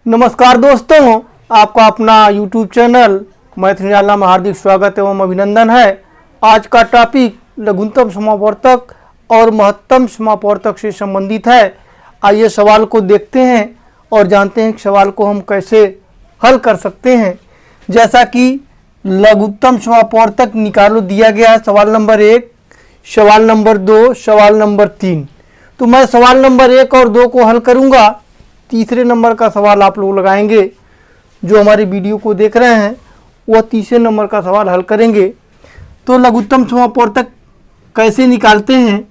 नमस्कार दोस्तों, आपका अपना YouTube चैनल मैथ निराला में हार्दिक स्वागत एवं अभिनंदन है। आज का टॉपिक लघुत्तम समापवर्तक और महत्तम समापवर्तक से संबंधित है। आइए सवाल को देखते हैं और जानते हैं कि सवाल को हम कैसे हल कर सकते हैं। जैसा कि लघुत्तम समापवर्तक निकालो दिया गया है, सवाल नंबर 1, सवाल नंबर 2, सवाल नंबर 3। तो मैं सवाल नंबर 1 और 2 को हल करूँगा। तीसरे नंबर का सवाल आप लोग लगाएंगे। जो हमारी वीडियो को देख रहे हैं वह तीसरे नंबर का सवाल हल करेंगे। तो लघुत्तम समापवर्तक कैसे निकालते हैं,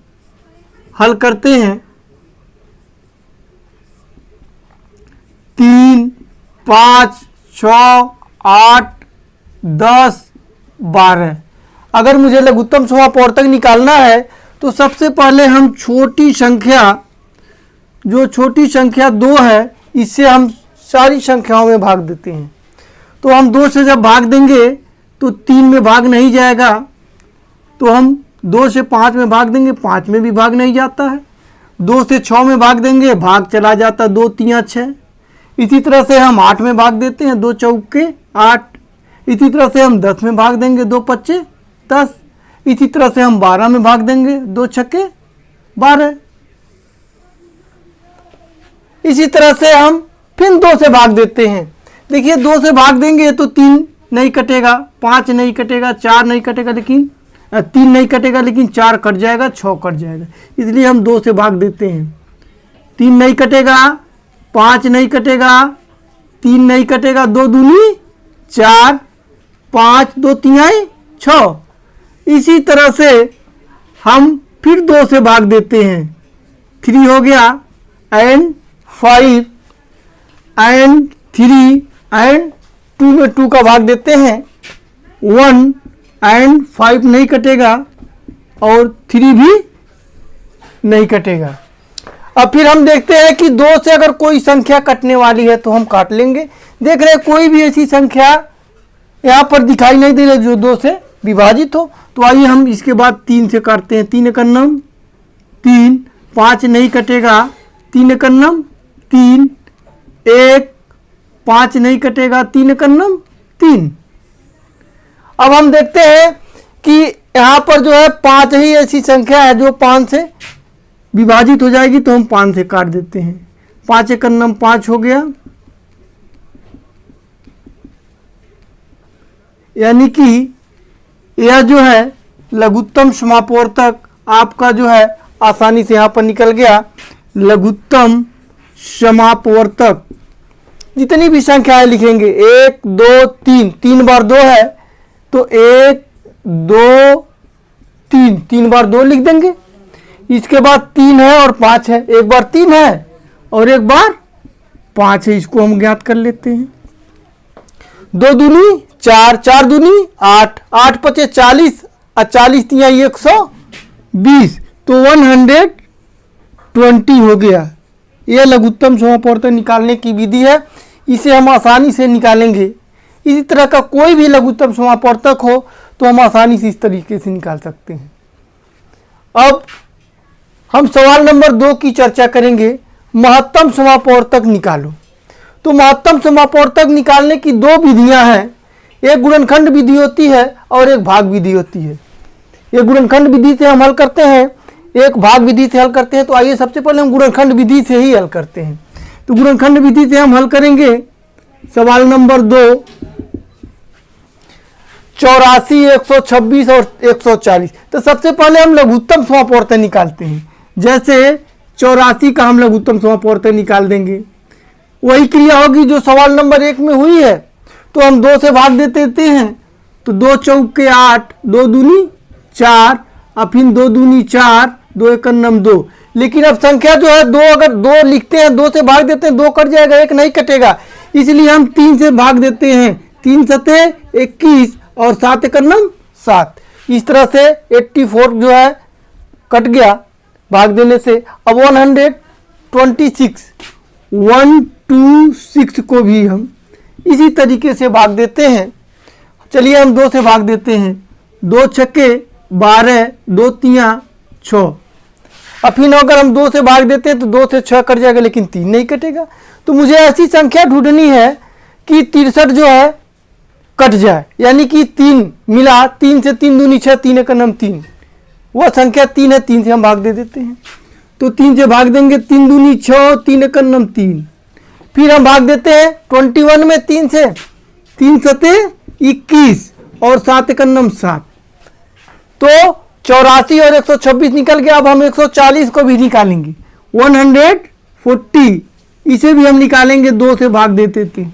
हल करते हैं। 3, 5, 6, 8, 10, 12। अगर मुझे लघुत्तम समापवर्तक निकालना है तो सबसे पहले हम छोटी संख्या, जो छोटी संख्या 2 है, इससे हम सारी संख्याओं में भाग देते हैं। तो हम 2 से जब भाग देंगे तो 3 में भाग नहीं जाएगा, तो हम 2 से 5 में भाग देंगे, 5 में भी भाग नहीं जाता है। 2 से 6 में भाग देंगे, भाग चला जाता है, 2 3 6। इसी तरह से हम 8 में भाग देते हैं, 2 चौके 8। इसी तरह से हम 10 में भाग देंगे, 2 पच्चे 10। इसी तरह से हम 12 में भाग देंगे, 2 छक्के 12। इसी तरह से हम फिर 2 से भाग देते हैं। देखिए 2 से भाग देंगे तो 3 नहीं कटेगा, 5 नहीं कटेगा, 4 नहीं कटेगा, लेकिन 3 नहीं कटेगा, लेकिन 4 कट जाएगा, 6 कट जाएगा। इसलिए हम 2 से भाग देते हैं। 3 नहीं कटेगा, 5 नहीं कटेगा, 3 नहीं कटेगा, 2 दूनी 4, 5 2 3 6। इसी तरह से हम फिर 2 से भाग देते हैं। 3 हो गया एंड 5 एंड 3 एंड 2 में 2 का भाग देते हैं। 1 एंड 5 नहीं कटेगा और 3 भी नहीं कटेगा। अब फिर हम देखते हैं कि 2 से अगर कोई संख्या कटने वाली है तो हम काट लेंगे। देख रहे हैं कोई भी ऐसी संख्या यहाँ पर दिखाई नहीं दे रही जो 2 से विभाजित हो। तो आइए हम इसके बाद 3 से काटते हैं। 3 एकन्नम 3, 5 नहीं कटेगा, 3 एकन्नम 3, 1, 5 नहीं कटेगा, 3 एकन्नम 3। अब हम देखते हैं कि यहाँ पर जो है 5 ही ऐसी संख्या है जो 5 से विभाजित हो जाएगी, तो हम 5 से काट देते हैं। 5 एकन्नम 5 हो गया, यानी कि यह जो है लघुत्तम समापवर्तक आपका जो है आसानी से यहाँ पर निकल गया। लघुत्तम समापवर्तक जितनी भी संख्याएं लिखेंगे 1 2 3, 3 बार 2 है तो 1 2 3, 3 बार 2 लिख देंगे। इसके बाद 3 है और 5 है, एक बार 3 है और एक बार 5 है, इसको हम ज्ञात कर लेते हैं। 2 दूनी 4, 4 दूनी 8, 8 पचे 40 और 40 तिया 120, तो 120 हो गया। यह लघुत्तम समापवर्तक निकालने की विधि है, इसे हम आसानी से निकालेंगे। इसी तरह का कोई भी लघुत्तम समापवर्तक हो तो हम आसानी से इस तरीके से निकाल सकते हैं। अब हम सवाल नंबर 2 की चर्चा करेंगे। महत्तम समापवर्तक निकालो। तो महत्तम समापवर्तक निकालने की 2 विधियां हैं। एक गुणनखंड विधि होती है और एक भाग विधि होती है। एक गुणनखंड विधि से हम हल करते हैं, एक भाग विधि से हल करते हैं। तो आइए सबसे पहले हम गुणनखंड विधि से ही हल करते हैं। तो गुणनखंड विधि से हम हल करेंगे। सवाल नंबर 2, 84, 126 और 140। तो सबसे पहले हम लघुत्तम समापवर्तक निकालते हैं। जैसे 84 का हम लघुत्तम समापवर्तक निकाल देंगे। वही क्रिया होगी जो सवाल नंबर 1 में हुई है। तो हम 2 से भाग देते हैं, तो 2 चौके 8, 2 दूनी 4, और फिर 2 दूनी 4, 2 एकन्नम 2। लेकिन अब संख्या जो है 2, अगर 2 लिखते हैं 2 से भाग देते हैं 2 कट जाएगा, 1 नहीं कटेगा, इसलिए हम 3 से भाग देते हैं। 3 सते 21 और 7 एकन्नम 7। इस तरह से 84 जो है कट गया भाग देने से। अब 126 को भी हम इसी तरीके से भाग देते हैं। चलिए हम 2 से भाग देते हैं। 2 छक्के 12, 2 तिया 6। अब फिर अगर हम 2 से भाग देते हैं तो 2 से 6 कट जाएगा, लेकिन 3 नहीं कटेगा। तो मुझे ऐसी संख्या ढूंढनी है कि 63 जो है कट जाए, यानी कि 3 मिला, 3 से 3 दूनी 6, 3 एकम 3, वह संख्या 3 है, 3 से हम भाग दे देते हैं। तो 3 से भाग देंगे, 3 दूनी 6, 3 एकम 3। फिर हम भाग देते हैं 21 में 3 से, 3 सते 21 और 7 एकम 7, तो 84 और 126 निकल गया। अब हम 140 को भी निकालेंगे, 140, इसे भी हम निकालेंगे, 2 से भाग देते थे,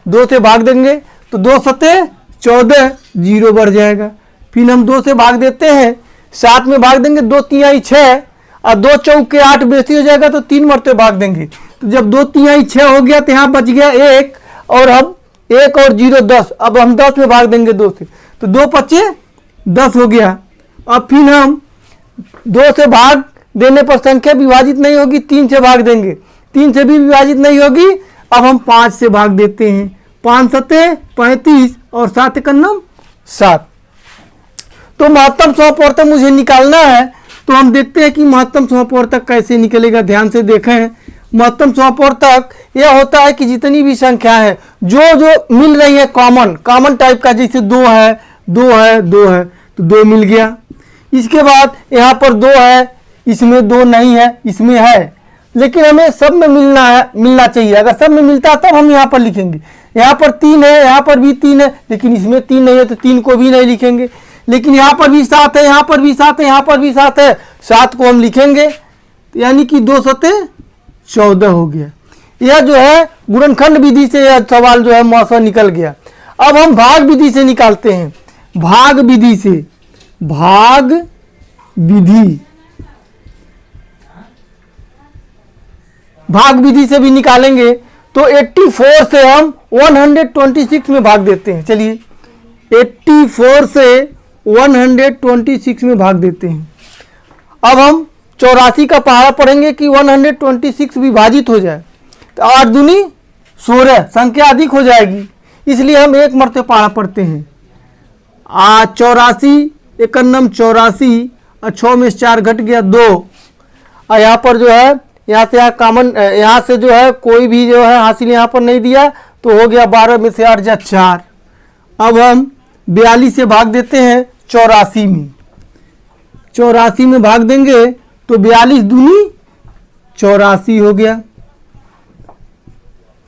2 से भाग देंगे तो 2 सते 14, 0 बढ़ जाएगा। फिर हम 2 से भाग देते हैं, 7 में भाग देंगे, 2 तिहाई 6 और 2 चौके 8 बेसी हो जाएगा, तो 3 मरते भाग देंगे। तो जब 2 तिहाई 6 हो गया तो यहाँ बच गया 1, और हम 1 और 0 10, अब हम 10 में भाग देंगे 2 से, तो 2 पचे 10 हो गया। अब फिर हम 2 से भाग देने पर संख्या विभाजित नहीं होगी, 3 से भाग देंगे, 3 से भी विभाजित नहीं होगी। अब हम 5 से भाग देते हैं, 5 सते 35 और 7 एकम 7। तो महत्तम समापवर्तक मुझे निकालना है, तो हम देखते हैं कि महत्तम समापवर्तक कैसे निकलेगा। ध्यान से देखें, महत्तम समापवर्तक यह होता है कि जितनी भी संख्या है जो मिल रही है कॉमन टाइप का, जैसे 2 है 2 है 2 है, तो 2 मिल गया। इसके बाद यहाँ पर 2 है, इसमें 2 नहीं है, इसमें है, लेकिन हमें सब में मिलना चाहिए। अगर सब में मिलता है तब हम यहाँ पर लिखेंगे। यहाँ पर 3 है, यहाँ पर भी 3 है, लेकिन इसमें 3 नहीं है, तो 3 को भी नहीं लिखेंगे। लेकिन यहाँ पर भी 7 है, यहाँ पर भी 7 है, यहाँ पर भी 7 है, 7 को हम लिखेंगे, यानी कि 2 सते 14 हो गया। यह जो है गुणनखंड विधि से यह सवाल जो है मौसा निकल गया। अब हम भाग विधि से निकालते हैं, भाग विधि से, भाग विधि से भी निकालेंगे। तो 84 से हम 126 में भाग देते हैं। चलिए 84 से 126 में भाग देते हैं। अब हम 84 का पहाड़ा पढ़ेंगे कि 126 विभाजित हो जाए, तो 8 दूनी 16, संख्या अधिक हो जाएगी, इसलिए हम एक मरते पहाड़ा पढ़ते हैं। 84 एकम 84 और 6 में 4 घट गया 2, और यहाँ पर जो है यहाँ से यहाँ कॉमन, यहाँ से जो है कोई भी जो है हासिल यहाँ पर नहीं दिया, तो हो गया 12 में से 8 जा 4। अब हम 42 से भाग देते हैं 84 में, 84 में भाग देंगे तो 42 दूनी 84 हो गया,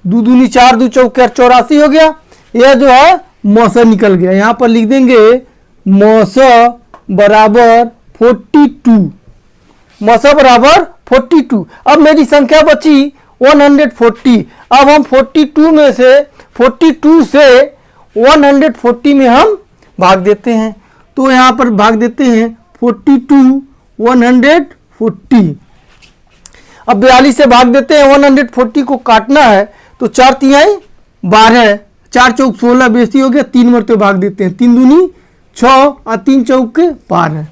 2 दूनी 4, 2 चौके 84 हो गया। यह जो है मौसा निकल गया। यहाँ पर लिख देंगे मौसा बराबर 42, मौसा बराबर 42। अब मेरी संख्या बची 140। अब हम 42 में से 140 में हम भाग देते हैं, तो यहाँ पर भाग देते हैं 42 140। अब 42 से भाग देते हैं, 140 को काटना है, तो 4 तिहाई 12, 4 चौक 16 बेसी हो गया, 3 मरते भाग देते हैं, 3 दूनी 6 और 3 चौके 12।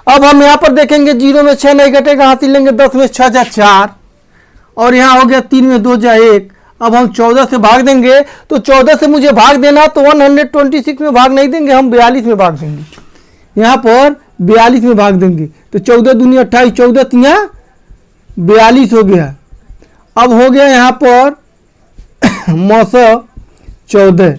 अब हम यहाँ पर देखेंगे 0 में 6 नहीं घटेगा, हासिल लेंगे 10 में 6 जा 4, और यहाँ हो गया 3 में 2 जा 1। अब हम 14 से भाग देंगे, तो 14 से मुझे भाग देना, तो 126 में भाग नहीं देंगे, हम 42 में भाग देंगे। यहाँ पर 42 में भाग देंगे, तो 14 दूनी 28, 14 तिया 42 हो गया। अब हो गया यहाँ पर मौसा 14,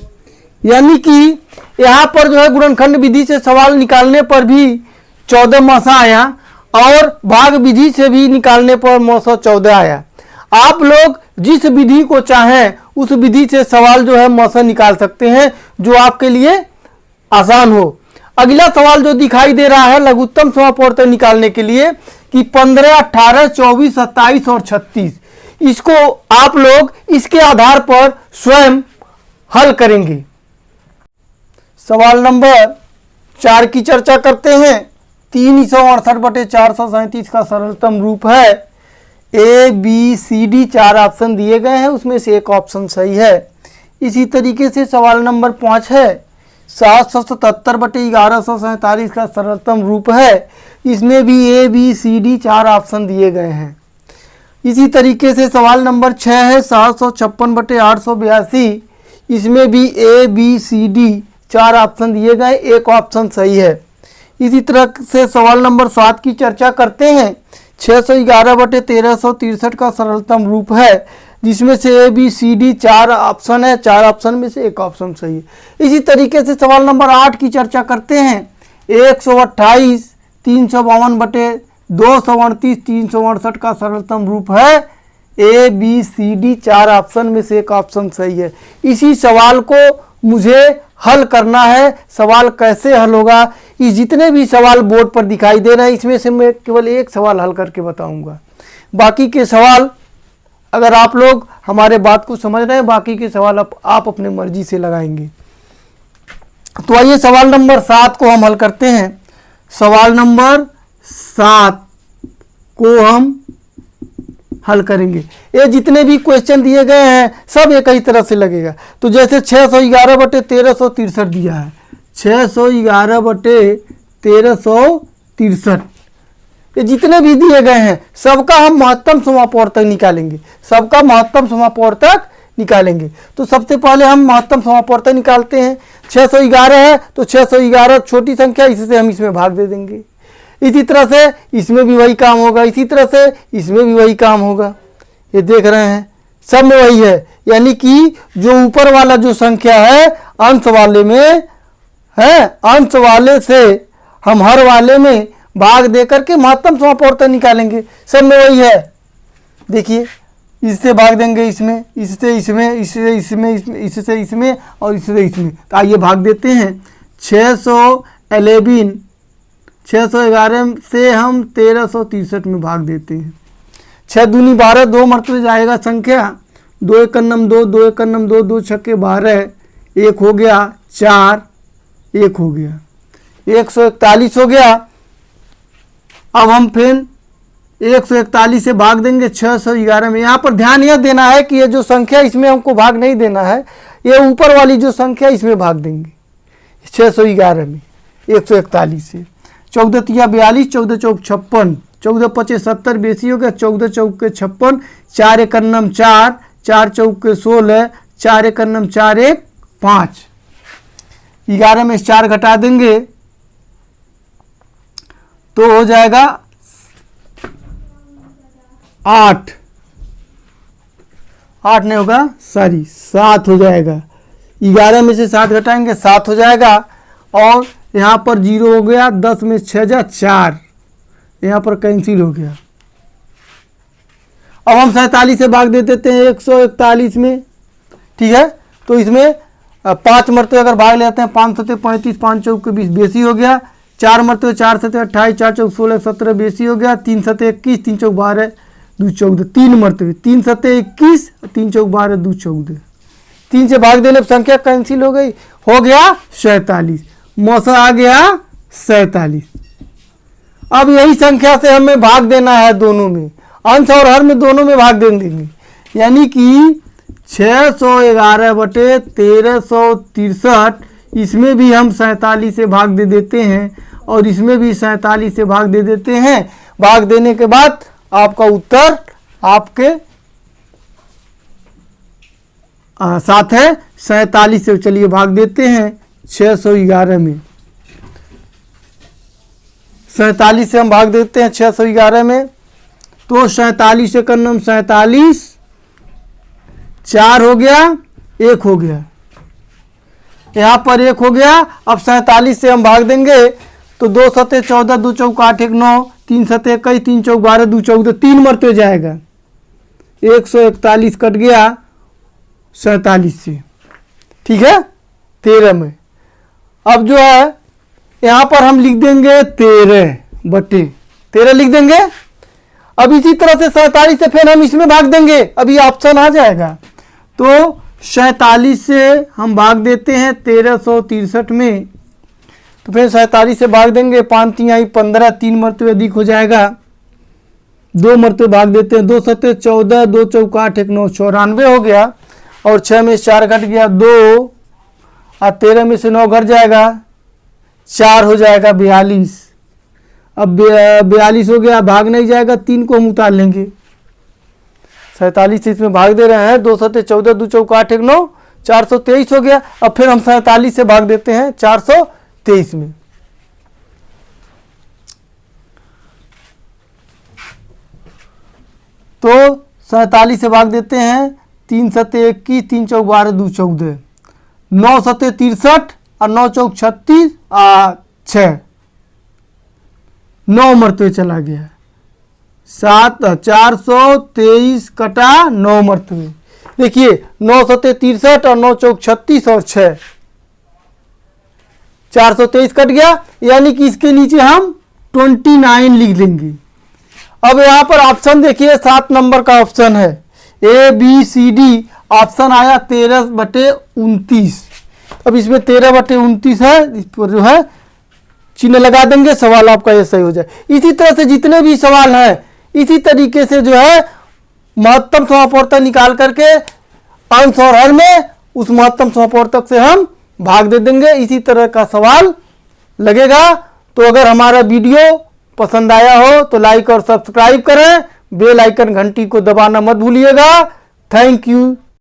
यानी कि यहाँ पर जो है गुणनखंड विधि से सवाल निकालने पर भी 14 मौसा आया, और भाग विधि से भी निकालने पर मौसा 14 आया। आप लोग जिस विधि को चाहें उस विधि से सवाल जो है मौसा निकाल सकते हैं, जो आपके लिए आसान हो। अगला सवाल जो दिखाई दे रहा है लघुत्तम समापवर्तक निकालने के लिए कि 15, 18, 24, 27 और 36, इसको आप लोग इसके आधार पर स्वयं हल करेंगे। सवाल नंबर 4 की चर्चा करते हैं। 368/437 का सरलतम रूप है A, B, C, D 4 option दिए गए हैं, उसमें से एक ऑप्शन सही है। इसी तरीके से सवाल नंबर 5 है 777/1147 का सरलतम रूप है, इसमें भी A, B, C, D 4 option दिए गए हैं। इसी तरीके से सवाल नंबर 6 है 756/882, इसमें भी A, B, C, D 4 option दिए गए, एक ऑप्शन सही है। इसी तरह से सवाल नंबर 7 की चर्चा करते हैं 611/1363 का सरलतम रूप है, जिसमें से A B C D 4 option है, 4 ऑप्शन में से एक ऑप्शन सही है। इसी तरीके से सवाल नंबर 8 की चर्चा करते हैं। 128 352/238 368 का सरलतम रूप है A B C D, 4 option में से एक ऑप्शन सही है। इसी सवाल को मुझे हल करना है। सवाल कैसे हल होगा, ये जितने भी सवाल बोर्ड पर दिखाई दे रहे हैं इसमें से मैं केवल एक सवाल हल करके बताऊंगा। बाकी के सवाल अगर आप लोग हमारे बात को समझ रहे हैं, बाकी के सवाल आप अपने मर्जी से लगाएंगे। तो आइए सवाल नंबर 7 को हम हल करते हैं। सवाल नंबर 7 को हम हल करेंगे। ये जितने भी क्वेश्चन दिए गए हैं सब एक ही तरह से लगेगा। तो जैसे 611/1363 दिया है, 611/1363, ये जितने भी दिए गए हैं सबका हम महत्तम समापवर्तक निकालेंगे, सबका महत्तम समापवर्तक निकालेंगे। तो सबसे पहले हम महत्तम समापवर्तक निकालते हैं। 611 है तो 611 छोटी संख्या, इससे हम इसमें भाग दे देंगे। इसी तरह से इसमें भी वही काम होगा, इसी तरह से इसमें भी वही काम होगा। ये देख रहे हैं सब में वही है, यानी कि जो ऊपर वाला जो संख्या है अंश वाले में है, अंश वाले से हम हर वाले में भाग दे करके महत्तम समापवर्तक निकालेंगे। सब में वही है। देखिए इससे भाग देंगे इसमें, इससे इसमें, इससे इसमें, इससे इसमें और इससे इसमें। तो आइए भाग देते हैं। 611 से हम 1363 में भाग देते हैं। 6 दूनी 12, 2 मरतबे जाएगा संख्या, 2 एक कन्नम 2, 2 एक कन्नम 2, 2 छक्के 12, 1 हो गया 4, 1 हो गया 141 हो गया। अब हम फिर 141 से भाग देंगे 611 में। यहाँ पर ध्यान यह देना है कि ये जो संख्या इसमें हमको भाग नहीं देना है, ये ऊपर वाली जो संख्या इसमें भाग देंगे 611 में 141 से। 14 तिया 42, 14 चौक 56, 14 पचे 70 बेसी हो गया, 14 चौक के 56, 4 एक अन्नम 4, 4 चौक के 16, 4 एक अन्नम 4 1 5। 11 में 4 घटा देंगे तो हो जाएगा 8, 8 नहीं होगा सॉरी 7 हो जाएगा। 11 में से 7 घटाएंगे 7 हो जाएगा। और यहाँ पर 0 हो गया, 10 में 6 जा 4, यहाँ पर कैंसिल हो गया। अब हम 47 से भाग दे देते हैं 141 में, ठीक है। तो इसमें 5 मरतबे अगर भाग लेते हैं, 5 सते 35, 5 चौक के 20 बेसी हो गया। 4 मरतबे 4 सते 28, 4 चौक 16, 17 बेसी हो गया। 3 सते 21, 3 चौक 12, 2 14, 3 मरतबे 3 सते 21, 3 चौक 12, 2 14। 3 से भाग देने पर संख्या कैंसिल हो गई, हो गया 47। मौसा आ गया 47। अब यही संख्या से हमें भाग देना है दोनों में, अंश और हर में दोनों में भाग दे देंगे। यानी कि 611/1363, इसमें भी हम 47 से भाग दे देते हैं और इसमें भी 47 से भाग दे देते हैं। भाग देने के बाद आपका उत्तर आपके साथ है 47 से। चलिए भाग देते हैं 611 में। 47 से हम भाग देते हैं 611 में। तो 47 से कन्नम 47, 4 हो गया, 1 हो गया, यहाँ पर 1 हो गया। अब 47 से हम भाग देंगे तो 2 सते 14, 2 चौक 8 1 9, 3 सते 21, 3 चौक 12, 2 14, 3 मरतबे जाएगा। 141 कट गया 47 से, ठीक है 13 में। अब जो है यहाँ पर हम लिख देंगे 13/13 लिख देंगे। अब इसी तरह से 47 से फिर हम इसमें भाग देंगे, अभी ऑप्शन आ जाएगा। तो 47 से हम भाग देते हैं 1363 में। तो फिर 47 से भाग देंगे, 5 तिहाई 15, 3 मरतबे अधिक हो जाएगा। 2 मरतबे भाग देते हैं, 2 सते 14, 2 चौक 8 1 9, 94 हो गया। और 6 में 4 घट गया 2, और 13 में से 9 घट जाएगा 4 हो जाएगा 42। अब 42 हो गया, भाग नहीं जाएगा, 3 को हम उतार लेंगे। 47 से इसमें भाग दे रहे हैं, 2 सते 14, 2 चौक 8 1 9, 423 हो गया। अब फिर हम 47 से भाग देते हैं 423 में। तो 47 से भाग देते हैं, 3 सते 21, 3 चौक 12, 2 14, 9 सते 63 और 9 चौक 36 6, 9 मरतबे चला गया। 423 कटा 9 मरतबे। देखिए 9 सते 63 और 9 चौक 36 और 6, 423 कट गया, यानी कि इसके नीचे हम 29 लिख लेंगे। अब यहाँ पर ऑप्शन देखिए 7 नंबर का ऑप्शन है, ABCD ऑप्शन आया 13/29। अब इसमें 13/29 है, इस पर जो है चिन्ह लगा देंगे, सवाल आपका ये सही हो जाए। इसी तरह से जितने भी सवाल हैं इसी तरीके से जो है महत्तम समापवर्तक निकाल करके अंश और हर में उस महत्तम समापवर्तक से हम भाग दे देंगे। इसी तरह का सवाल लगेगा। तो अगर हमारा वीडियो पसंद आया हो तो लाइक और सब्सक्राइब करें, बेल आइकन घंटी को दबाना मत भूलिएगा। Thank you.